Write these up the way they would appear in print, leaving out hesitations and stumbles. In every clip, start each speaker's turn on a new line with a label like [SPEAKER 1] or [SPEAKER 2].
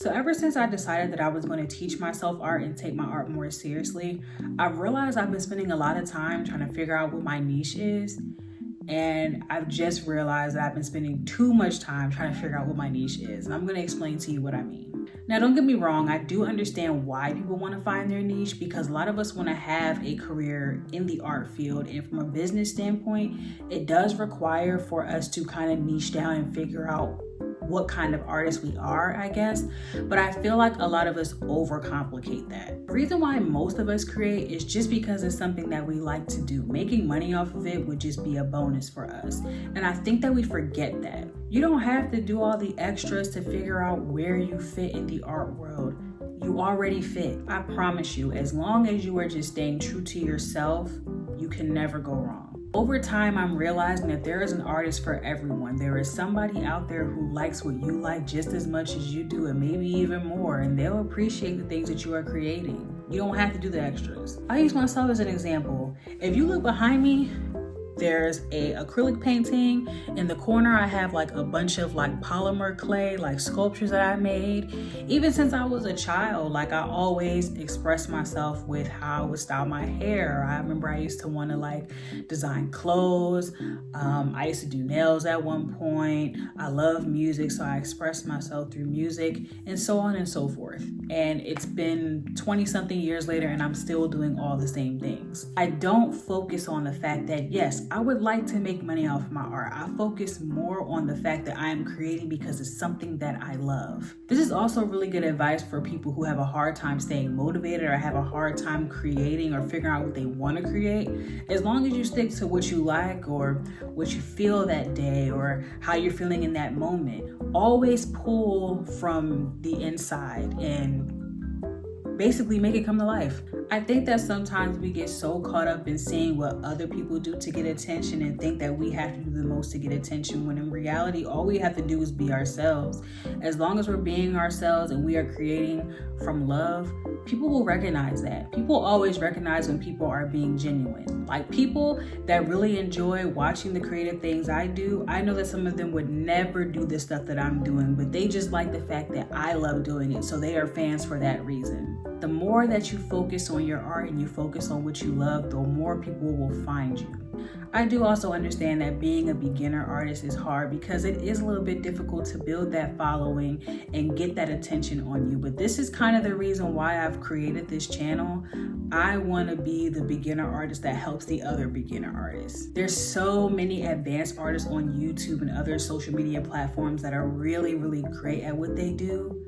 [SPEAKER 1] So ever since I decided that I was going to teach myself art and take my art more seriously, I've realized I've been spending a lot of time trying to figure out what my niche is. And I've just realized that I've been spending too much time trying to figure out what my niche is. And I'm going to explain to you what I mean. Now, don't get me wrong. I do understand why people want to find their niche, because a lot of us want to have a career in the art field. And from a business standpoint, it does require for us to kind of niche down and figure out what kind of artists we are, I guess. But I feel like a lot of us overcomplicate that. The reason why most of us create is just because it's something that we like to do. Making money off of it would just be a bonus for us. And I think that we forget that. You don't have to do all the extras to figure out where you fit in the art world. You already fit. I promise you, as long as you are just staying true to yourself, you can never go wrong. Over time, I'm realizing that there is an artist for everyone. There is somebody out there who likes what you like just as much as you do, and maybe even more, and they'll appreciate the things that you are creating. You don't have to do the extras. I use myself as an example. If you look behind me, there's a acrylic painting. In the corner, I have like a bunch of like polymer clay, like sculptures that I made. Even since I was a child, like I always express myself with how I would style my hair. I remember I used to want to like design clothes. I used to do nails at one point. I love music, so I express myself through music, and so on and so forth. And it's been 20 something years later, and I'm still doing all the same things. I don't focus on the fact that, yes, I would like to make money off of my art. I focus more on the fact that I am creating because it's something that I love. This is also really good advice for people who have a hard time staying motivated or have a hard time creating or figuring out what they want to create. As long as you stick to what you like or what you feel that day or how you're feeling in that moment, always pull from the inside and basically make it come to life. I think that sometimes we get so caught up in seeing what other people do to get attention and think that we have to do the most to get attention, when in reality, all we have to do is be ourselves. As long as we're being ourselves and we are creating from love, people will recognize that. People always recognize when people are being genuine. Like people that really enjoy watching the creative things I do, I know that some of them would never do the stuff that I'm doing, but they just like the fact that I love doing it, so they are fans for that reason. The more that you focus on your art and you focus on what you love, the more people will find you. I do also understand that being a beginner artist is hard because it is a little bit difficult to build that following and get that attention on you. But this is kind of the reason why I've created this channel. I want to be the beginner artist that helps the other beginner artists. There's so many advanced artists on YouTube and other social media platforms that are really, really great at what they do.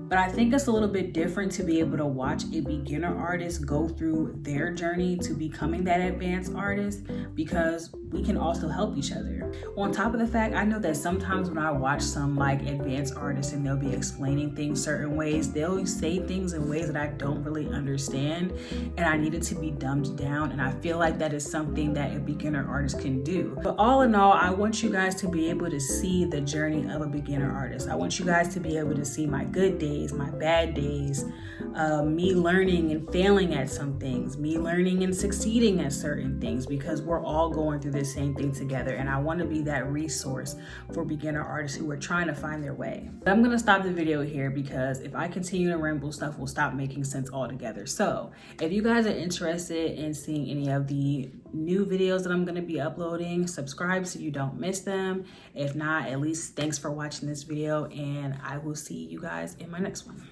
[SPEAKER 1] But I think it's a little bit different to be able to watch a beginner artist go through their journey to becoming that advanced artist, because we can also help each other. On top of the fact, I know that sometimes when I watch some like advanced artists and they'll be explaining things certain ways, they'll say things in ways that I don't really understand, and I need it to be dumbed down. And I feel like that is something that a beginner artist can do. But all in all, I want you guys to be able to see the journey of a beginner artist. I want you guys to be able to see my good days, my bad days, me learning and failing at some things, me learning and succeeding at certain things, because we're all going through the same thing together. And I want to be that resource for beginner artists who are trying to find their way. But I'm going to stop the video here, because if I continue to ramble, stuff will stop making sense altogether. So if you guys are interested in seeing any of the new videos that I'm going to be uploading, subscribe so you don't miss them. If not, at least thanks for watching this video, and I will see you guys in my next one.